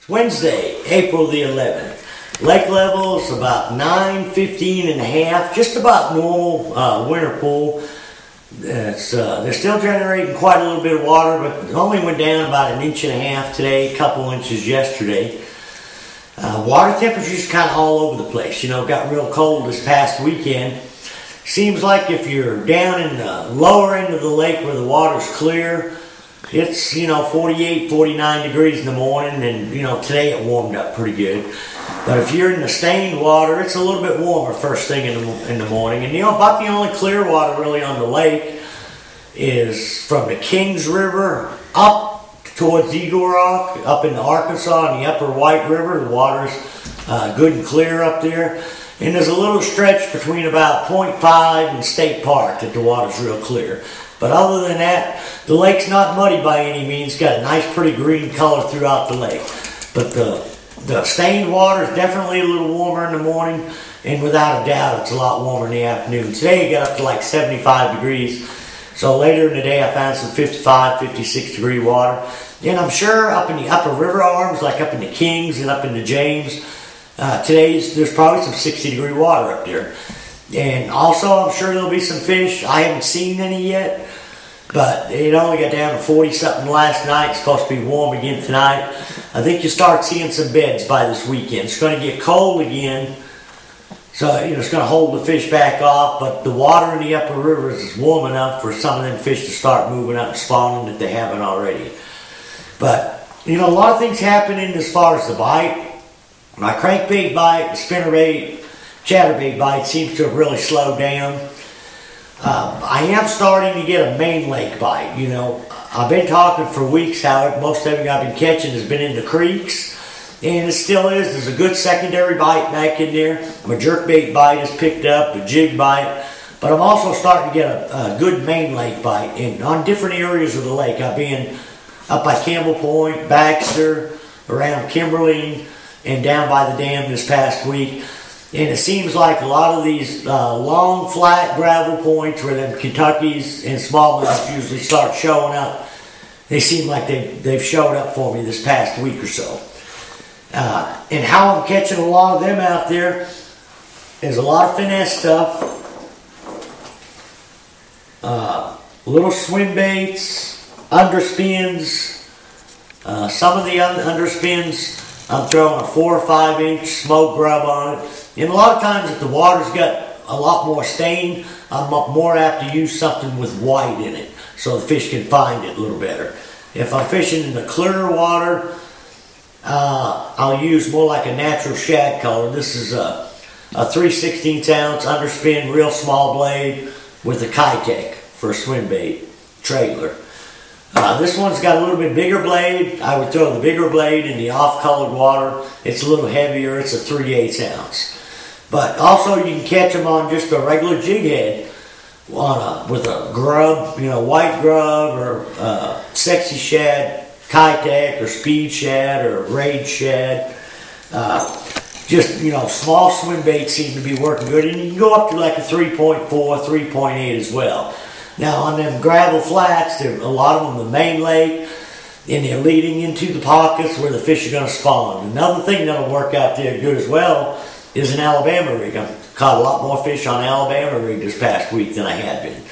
It's Wednesday, April the 11th. Lake level is about 9:15 and a half, just about normal winter pool. They're still generating quite a little bit of water, but it only went down about 1.5 inches today, a couple inches yesterday. Water temperature's kind of all over the place. You know, it got real cold this past weekend. Seems like if you're down in the lower end of the lake where the water's clear, it's, 48, 49 degrees in the morning, and, today it warmed up pretty good. But if you're in the stained water, it's a little bit warmer first thing in the morning. And, about the only clear water really on the lake is from the Kings River up towards Eagle Rock, up in Arkansas, and the upper White River. The water's good and clear up there. And there's a little stretch between about 0.5 and State Park that the water's real clear. But other than that, the lake's not muddy by any means. It's got a nice, pretty green color throughout the lake. But the stained water is definitely a little warmer in the morning, and without a doubt, it's a lot warmer in the afternoon. Today, it got up to like 75 degrees. So later in the day, I found some 55, 56 degree water. And I'm sure up in the upper river arms, like up in the Kings and up in the James, there's probably some 60 degree water up there. And also, I'm sure there'll be some fish. I haven't seen any yet, but it only got down to 40-something last night. It's supposed to be warm again tonight. I think you start seeing some beds by this weekend. It's going to get cold again, so it's going to hold the fish back off, but the water in the upper rivers is warm enough for some of them fish to start moving up and spawning that they haven't already. But, a lot of things happening as far as the bite. My crankbait bite, the spinnerbait, chatterbait bite seems to have really slowed down. I am starting to get a main lake bite. I've been talking for weeks how most of it I've been catching has been in the creeks, and it still is. There's a good secondary bite back in there. My jerkbait bite has picked up, a jig bite, but I'm also starting to get a good main lake bite on different areas of the lake. I've been up by Campbell Point, Baxter, around Kimberly, and down by the dam this past week. And it seems like a lot of these long, flat gravel points where them Kentuckys and smallmouth usually start showing up, they seem like they've showed up for me this past week or so. And how I'm catching a lot of them out there is a lot of finesse stuff. Little swim baits, underspins. Some of the underspins, I'm throwing a 4 or 5 inch smoke grub on it. And a lot of times if the water's got a lot more stain, I'm more apt to use something with white in it so the fish can find it a little better. If I'm fishing in the clearer water, I'll use more like a natural shad color. This is a 3/16 ounce underspin, real small blade with a Kitech for a swim bait trailer. This one's got a little bit bigger blade. I would throw the bigger blade in the off-colored water. It's a little heavier. It's a 3/8 ounce. But also you can catch them on just a regular jig head with a grub, white grub or sexy shad, Kitech or speed shad or rage shad. Small swim baits seem to be working good. And you can go up to like a 3.4, 3.8 as well. Now on them gravel flats, a lot of them the main lake, and they're leading into the pockets where the fish are going to spawn. Another thing that'll work out there good as well is an Alabama rig. I've caught a lot more fish on Alabama rig this past week than I had been.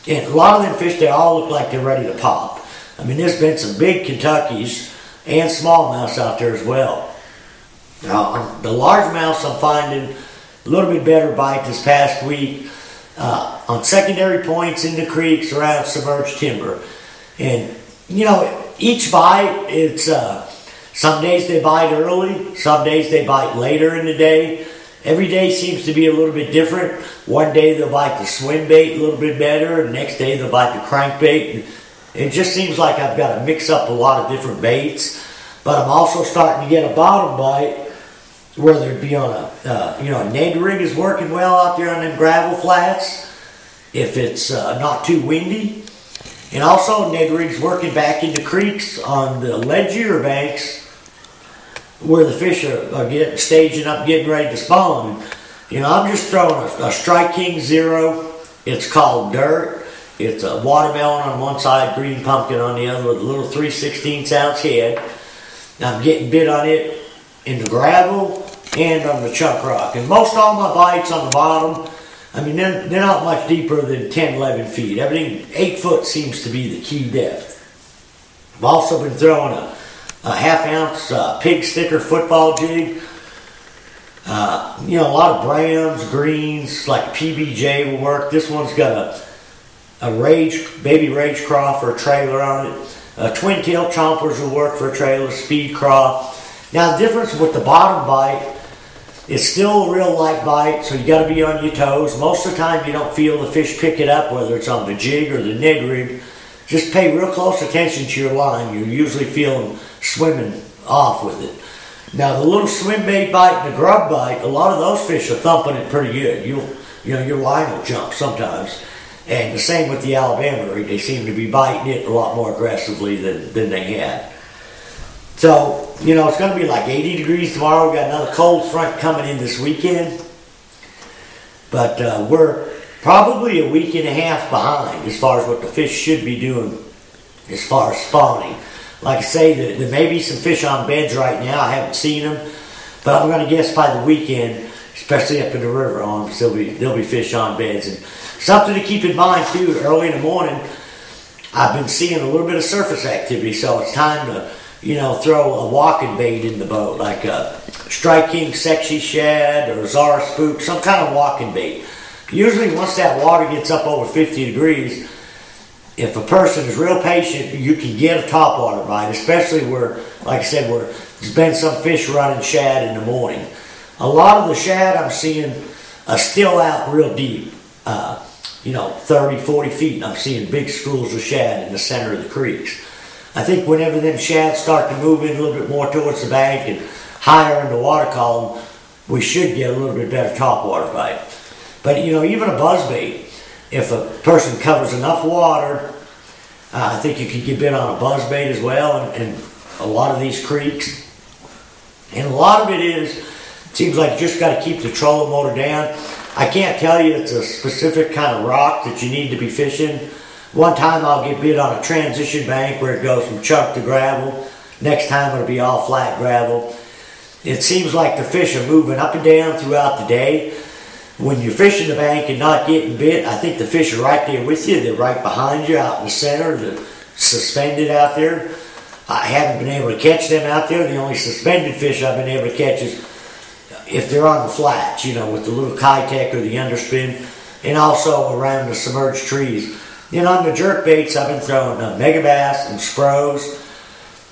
And a lot of them fish, they all look like they're ready to pop. I mean, there's been some big Kentuckys and smallmouths out there as well. Now, the largemouths I'm finding a little bit better bite this past week. On secondary points in the creeks around submerged timber. And, each bite, it's, some days they bite early, some days they bite later in the day. Every day seems to be a little bit different. One day they'll bite the swim bait a little bit better, the next day they'll bite the crankbait. It just seems like I've got to mix up a lot of different baits. But I'm also starting to get a bottom bite, whether it be on a Ned rig is working well out there on them gravel flats, if it's not too windy. And also Ned rig's working back into creeks on the ledgier banks where the fish are staging up, getting ready to spawn. I'm just throwing a Strike King Zero. It's called Dirt. It's a watermelon on one side, green pumpkin on the other with a little 3/16 ounce head. I'm getting bit on it in the gravel and on the chunk rock. And most all my bites on the bottom, I mean, they're not much deeper than 10, 11 feet. Everything, 8 foot seems to be the key depth. I've also been throwing a half-ounce pig sticker football jig. You know, a lot of browns, greens, like PBJ will work. This one's got a baby rage craw for a trailer on it. Twin tail chompers will work for a trailer, speed craw. Now the difference with the bottom bite, it's still a real light bite, so you got to be on your toes. Most of the time you don't feel the fish pick it up, whether it's on the jig or the Ned rig. Just pay real close attention to your line. You usually feel them swimming off with it. Now the little swim bait bite and the grub bite, a lot of those fish are thumping it pretty good. You know, your line will jump sometimes. And the same with the Alabama rig. They seem to be biting it a lot more aggressively than they had. So, you know, it's going to be like 80 degrees tomorrow. We got another cold front coming in this weekend. But we're probably a week and a half behind as far as what the fish should be doing as far as spawning. Like I say, there may be some fish on beds right now. I haven't seen them. But I'm going to guess by the weekend, especially up in the river arms, there'll be fish on beds. And something to keep in mind, too, early in the morning, I've been seeing a little bit of surface activity. So it's time to, you know, throw a walking bait in the boat, like a Strike King Sexy Shad or Zara Spook, some kind of walking bait. Usually once that water gets up over 50 degrees, if a person is real patient, you can get a topwater bite, especially where, like I said, where there's been some fish running shad in the morning. A lot of the shad I'm seeing are still out real deep, you know, 30, 40 feet, and I'm seeing big schools of shad in the center of the creeks. I think whenever them shad start to move in a little bit more towards the bank and higher in the water column, we should get a little bit better topwater bite. But, you know, even a buzzbait, if a person covers enough water, I think you can get bit on a buzzbait as well, and a lot of these creeks. And a lot of it seems like you just got to keep the trolling motor down. I can't tell you it's a specific kind of rock that you need to be fishing. One time I'll get bit on a transition bank where it goes from chunk to gravel. Next time it'll be all flat gravel. It seems like the fish are moving up and down throughout the day. When you're fishing the bank and not getting bit, I think the fish are right there with you. They're right behind you out in the center. They're suspended out there. I haven't been able to catch them out there. The only suspended fish I've been able to catch is if they're on the flats, you know, with the little Kitech or the underspin, and also around the submerged trees. Then on the jerk baits, I've been throwing megabass and spros.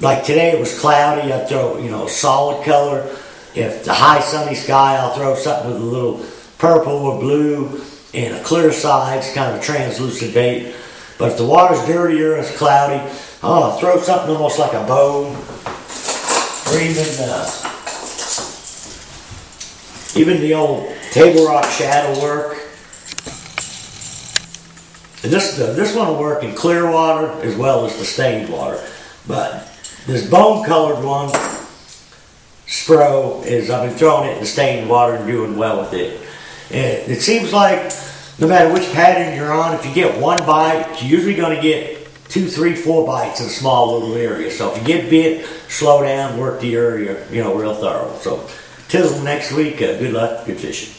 Like today it was cloudy. I throw, you know, solid color. If the high sunny sky, I'll throw something with a little purple or blue and a clear sides, kind of a translucent bait. But if the water's dirtier and it's cloudy, I'll throw something almost like a bone, or even the old table rock shad will work. And this one will work in clear water as well as the stained water. But this bone colored one, Spro, I've been throwing it in the stained water and doing well with it. And it seems like no matter which pattern you're on, if you get one bite, you're usually going to get 2, 3, 4 bites in a small little area. So if you get bit, slow down, work the area, you know, real thorough. So till next week, good luck, good fishing.